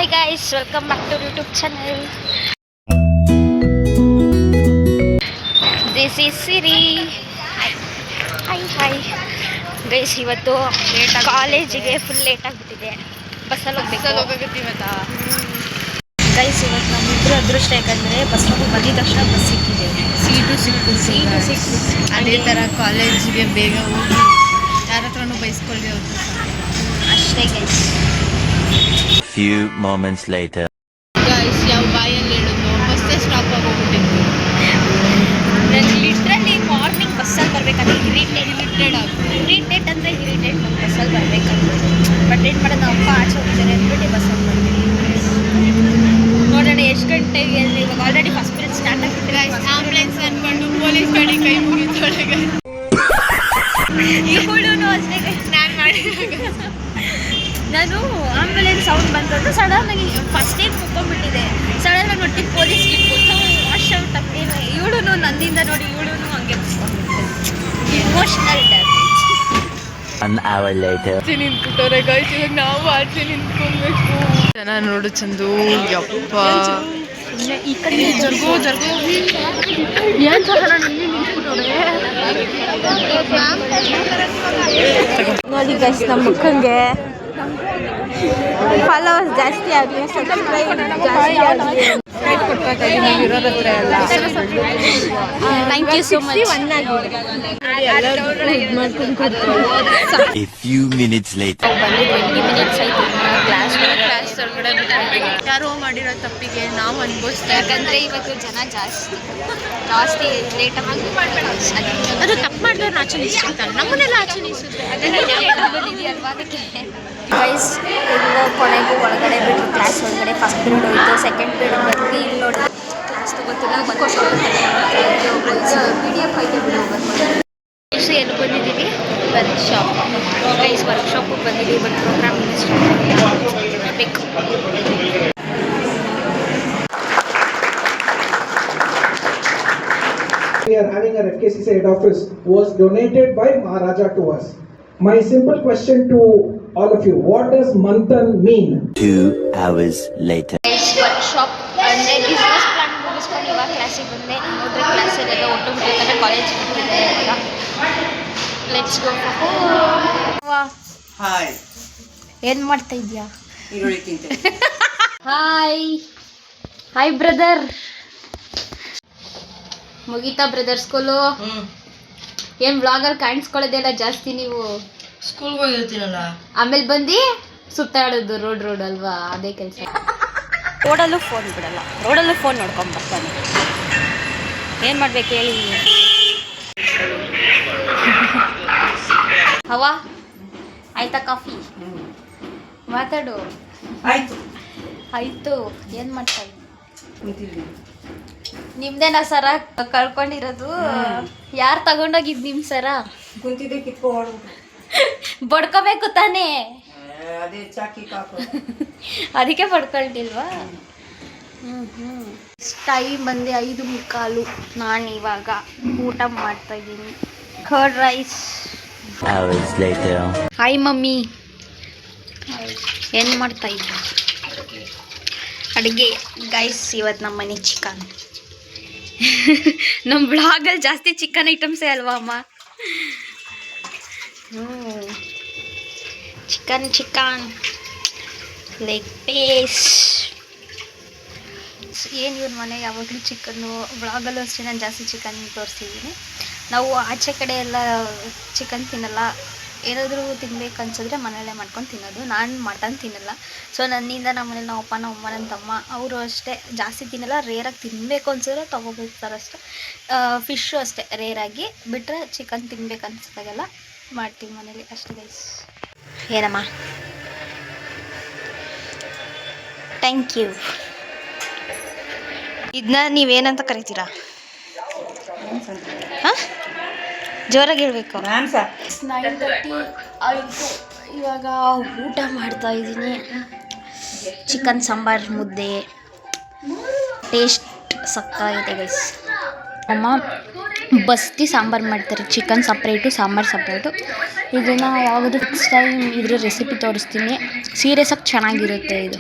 Hi guys, welcome back to YouTube channel. This is Siri. Hi. Guys, ಇವತ್ತು ಕಾಲೇಜಿಗೆ full late ಆಗಿಬಿಟ್ಟಿದೆ. ಬಸ್ಸಲ್ಲಿ ಹೋಗ್ಬೇಕು ಇವತ್ತು. ಗೈಸ್, ಇವತ್ತು ನಮ್ಮಿಬ್ಬರು ಅದೃಷ್ಟ ಯಾಕಂದರೆ ಬಸ್ ಬಂದಿದ ತಕ್ಷಣ ಬಸ್ ಸಿಕ್ಕಿದೆ. ಸೀಟು ಸಿಕ್ಕು. ಅದೇ ಥರ ಕಾಲೇಜಿಗೆ ಬೇಗ ಹೋಗಿ ಯಾರ ಹತ್ರನೂ ಬೈಸ್ಕೊಳ್ಳಿ ಅವ್ರು ಅಷ್ಟೇ guys. Few moments later. Guys, ಯಾವ ಬಾಯಲ್ಲಿ ಹೇಳೋದು ಬಸ್ಸೇ ಸ್ಟಾಪ್ ಆಗೋಗ್ಬಿಟ್ಟಿತ್ತು. ನಾನು ಲಿಟ್ರಲಿ ಮಾರ್ನಿಂಗ್ ಬಸ್ಸಲ್ಲಿ ಬರಬೇಕಂದ್ರೆ ಇರಿಟೇಟ್ ಅಂದರೆ ಇರಿಟೇಟ್ ನಮ್ಮ ಬಸ್ಸಲ್ಲಿ ಬರಬೇಕಂದ್ರೆ. ಬಟ್ ಏನು ಮಾಡೋದು, ನಮ್ಮ ಅಪ್ಪ ಆಚೆ ಹೋಗ್ತಾರೆ ಅಂದ್ಬಿಟ್ಟು ಬಸ್ಸಲ್ಲಿ ಬರ್ತೀವಿ. ನೋಡೋಣ ಎಷ್ಟು ಗಂಟೆಗೆ. ಇವಾಗ ಆಲ್ರೆಡಿ ಫಸ್ಟ್ ಪೀರಿಯಡ್ ಸ್ಟಾರ್ಟ್ ಆಗ್ತಿದೆ. ಆಂಬುಲೆನ್ಸ್ ಅಂದ್ಕೊಂಡು ಪೊಲೀಸ್ ಗಾಡಿ ಕೈ ಮುಗಿತಾಳೆ. ಇವಳು ಅಷ್ಟೇ ನಾನು ಆಂಬುಲೆನ್ಸ್ ಸೌಂಡ್ ಬಂತಂದ್ರೆ ಸಡನ್ನಾಗಿ ಫಸ್ಟ್ ಏನ್ ಮುಕ್ಕೊಂಡ್ಬಿಟ್ಟಿದೆ. ಸಡನ್ನಾಗಿ ನೋಡಿ ಪೊಲೀಸ್ ವಾಶ್ ಔಟ್ ಆಗ್ತೇನೆ. ಇವಳು ನಂದಿಂದ ನೋಡಿ ಇವಳು ಹಂಗೆ emotional damage. An hour later. ನಿಂತ್ಬಿಟ್ಟವ್ರೆ ಗೈಸ್, ಇವಾಗ ನಾವು ಆಚೆ ನಿಂತ್ಕೊಬೇಕು. ಜನ ನೋಡು ಚಂದು, ಯಪ್ಪ ಈ ಕಡೆ ಜರ್ಗೋ ಏನ್ ಸಹ ನೋಡಿ ಗೈಸ್, ನಮ್ಮ ಮುಖಂಗೆ ಫಾಲೋವರ್ಸ್ ಜಾಸ್ತಿ ಆಗಲಿ, ಸಬ್ಸ್ಕ್ರೈಬ್ ಜಾಸ್ತಿ ಆಗಲಿ. Thank you so much. A few minutes later. ಬಂದು 20 ಮಿನಿಟ್ಸ್ ಆಯ್ತು. ಕ್ಲಾಸ್ ಒಳಗಡೆ ಯಾರೋ ಮಾಡಿರೋ ತಪ್ಪಿಗೆ ನಾವು ಅನ್ಭವಿಸ್ತಾ. ಯಾಕಂದ್ರೆ ಇವತ್ತು ಜನ ಜಾಸ್ತಿ ಲೇಟ್ ಆಗಿ ಅದು ತಪ್ಪು ಮಾಡಿದವ್ರು ಆಚರಿಸ್ತಾರೆ, ನಮ್ಮನ್ನೆಲ್ಲ ಆಚರಿಸುತ್ತೆ. ಇದೆಯಲ್ವಾ ಅದಕ್ಕೆ. ಗೈಸ್, ಇನ್ನು ಕೊನೆಗೂ ಒಳಗಡೆ ಬಿಟ್ಟು ಕ್ಲಾಸ್ ಒಳಗಡೆ ಫಸ್ಟ್ ಪೀರಿಯಡ್ ಹೋಯಿತು. ಸೆಕೆಂಡ್ ಪೀರಿಯಡ್ ಬಂದು ಇಲ್ಲಿ ನೋಡಿ ಕ್ಲಾಸ್ ತಗೋತಿಲ್ಲ. PDF ಐತೆ ಬಿಡು. ಎಲ್ಲಿ ಬಂದಿದ್ದೀವಿ? ವರ್ಕ್ಶಾಪ್. ಗೈಸ್, ವರ್ಕ್ಶಾಪಿಗೆ ಬಂದಿದ್ದೀವಿ. ಬಟ್ ಪ್ರೋಗ್ರಾಮ್ ಬೇಕು. We are having a FKCC head office was donated by Maharaja to us. My simple question to all of you, what does Manthan mean? 2 hours later. Workshop ಅಂದರೆ business plan ಮುಗಿಸ್ಕೊಂಡು ಇವಾಗ ಕ್ಲಾಸಿಗೆ ಬಂದೆ. ನೋಡ್ರಿ ಕ್ಲಾಸಲ್ಲೆಲ್ಲ ಒಟ್ಟು ಬಿಟ್ಟಿರ್ತಾರೆ. College ಬಿಟ್ಟಿದೆ ಇವಾಗ. Let's go. ಹಾಯ್, ಏನು ಮಾಡ್ತಾ ಇದೆಯಾ? ಈರುಳ್ಳಿ ತಿಂತೆ. Hi brother. ಮುಗೀತಾ ಬ್ರದರ್ ಸ್ಕೂಲು? ಏನು ವ್ಲಾಗಲ್ಲಿ ಕಾಣಿಸ್ಕೊಳ್ಳೋದೆಲ್ಲ ಜಾಸ್ತಿ ನೀವು. ಸ್ಕೂಲ್ಗೆ ಹೋಗಿರ್ತೀನಲ್ಲ, ಆಮೇಲೆ ಬಂದು ಸುತ್ತಾಡೋದು ರೋಡ್ ಅಲ್ವಾ, ಅದೇ ಕೆಲಸ. ರೋಡಲ್ಲೂ ಫೋನ್ ಬಿಡಲ್ಲ, ರೋಡಲ್ಲೂ ಫೋನ್ ನೋಡ್ಕೊಂಡು ಬರ್ತಾನೆ. ಏನು ಮಾಡ್ಬೇಕು ಹೇಳಿ? ಹವಾ ಆಯ್ತಾ? ಕಾಫಿ ಮಾತಾಡು. ಆಯ್ತು. ಏನು ಮಾಡ್ತಾ ಇದ್ದೀನಿ? ನಿಮ್ದೇನಾ ಸರ ಕಳ್ಕೊಂಡಿರೋದು? ಯಾರು ತಗೊಂಡೋಗಿದ್ದು ನಿಮ್ಮ ಸರ? ಕುಂತಿದ್ದೆ ಕಿತ್ಕೊಂಡು ಬಡ್ಕೋಬೇಕು ತಾನೇ, ಅದೇ ಚಾಕಿ ಕಾಕು. ಅದಕ್ಕೆ ಪಡ್ಕೊಳ್ತಿಲ್ವಾ? ಟೈಮ್ ಬಂದೆ 5:15. ನಾನು ಇವಾಗ ಊಟ ಮಾಡ್ತಾ ಇದ್ದೀನಿ. Curd rice. Hours later. Hi mummy. ಏನು ಮಾಡ್ತಾ ಇದ್ದ? ಅಡುಗೆ. ಗೈಸ್, ಇವತ್ತು ನಮ್ಮ ಮನೆ ಚಿಕನ್. ನಮ್ಮ ಬ್ಲಾಗಲ್ಲಿ ಜಾಸ್ತಿ ಚಿಕನ್ ಐಟಮ್ಸೇ ಅಲ್ವಾ ಅಮ್ಮ? Chicken leg piece. ಏನು ಇವ್ರ ಮನೆ ಯಾವಾಗಲೂ ಚಿಕನ್ನು. ಬ್ಲಾಗಲ್ಲೂ ಅಷ್ಟೇ ನಾನು ಜಾಸ್ತಿ ಚಿಕನ್ ತೋರಿಸಿದ್ದೀನಿ. ನಾವು ಆಚೆ ಕಡೆ ಎಲ್ಲ ಚಿಕನ್ ತಿನ್ನಲ್ಲ. ಏನಾದರೂ ತಿನ್ಬೇಕು ಅನ್ಸಿದ್ರೆ ಮನೆಯಲ್ಲೇ ಮಾಡ್ಕೊಂಡು ತಿನ್ನೋದು. ನಾನು ಮಟನ್ ತಿನ್ನಲ್ಲ. ಸೊ ನನ್ನಿಂದ ನಮ್ಮ ಮನೇಲಿ ನಮ್ಮ ಅಪ್ಪ, ನಮ್ಮ ಅಮ್ಮ, ನನ್ನ ತಮ್ಮ ಅವರು ಅಷ್ಟೇ ಜಾಸ್ತಿ ತಿನ್ನಲ್ಲ. ರೇರಾಗಿ ತಿನ್ನಬೇಕು ಅನ್ಸಿದ್ರೆ ತೊಗೊಬೋಗ್ತಾರೆ ಅಷ್ಟೇ. ಫಿಶ್ಶು ಅಷ್ಟೇ ರೇರಾಗಿ. ಬಿಟ್ಟರೆ ಚಿಕನ್ ತಿನ್ಬೇಕು ಅನ್ಸಿದಾಗೆಲ್ಲ ಮಾಡ್ತೀವಿ ಮನೇಲಿ ಅಷ್ಟೇ ಗೈಸ್. ಏನಮ್ಮ? Thank you. ಇದನ್ನ ನೀವೇನಂತ ಕರಿತೀರಾ? ಹಾಂ, ಜೋರಾಗಿ ಹೇಳ್ಬೇಕು. 9:30 ಆಯಿತು. ಇವಾಗ ಊಟ ಮಾಡ್ತಾ ಇದ್ದೀನಿ. ಚಿಕನ್ ಸಾಂಬಾರ್, ಮುದ್ದೆ. ಟೇಸ್ಟ್ ಸಕ್ಕಾಗಿದೆ ಗೈಸ್. ಅಮ್ಮ ಬಸ್ತಿ ಸಾಂಬಾರು ಮಾಡ್ತಾರೆ. Chicken separate, sambar separate. ಇದನ್ನು ಯಾವಾಗಲೂ ನೆಕ್ಸ್ಟ್ ಟೈಮ್ ಇದ್ರ ರೆಸಿಪಿ ತೋರಿಸ್ತೀನಿ. ಸೀರಿಯಸ್ಸಾಗಿ ಚೆನ್ನಾಗಿರುತ್ತೆ ಇದು.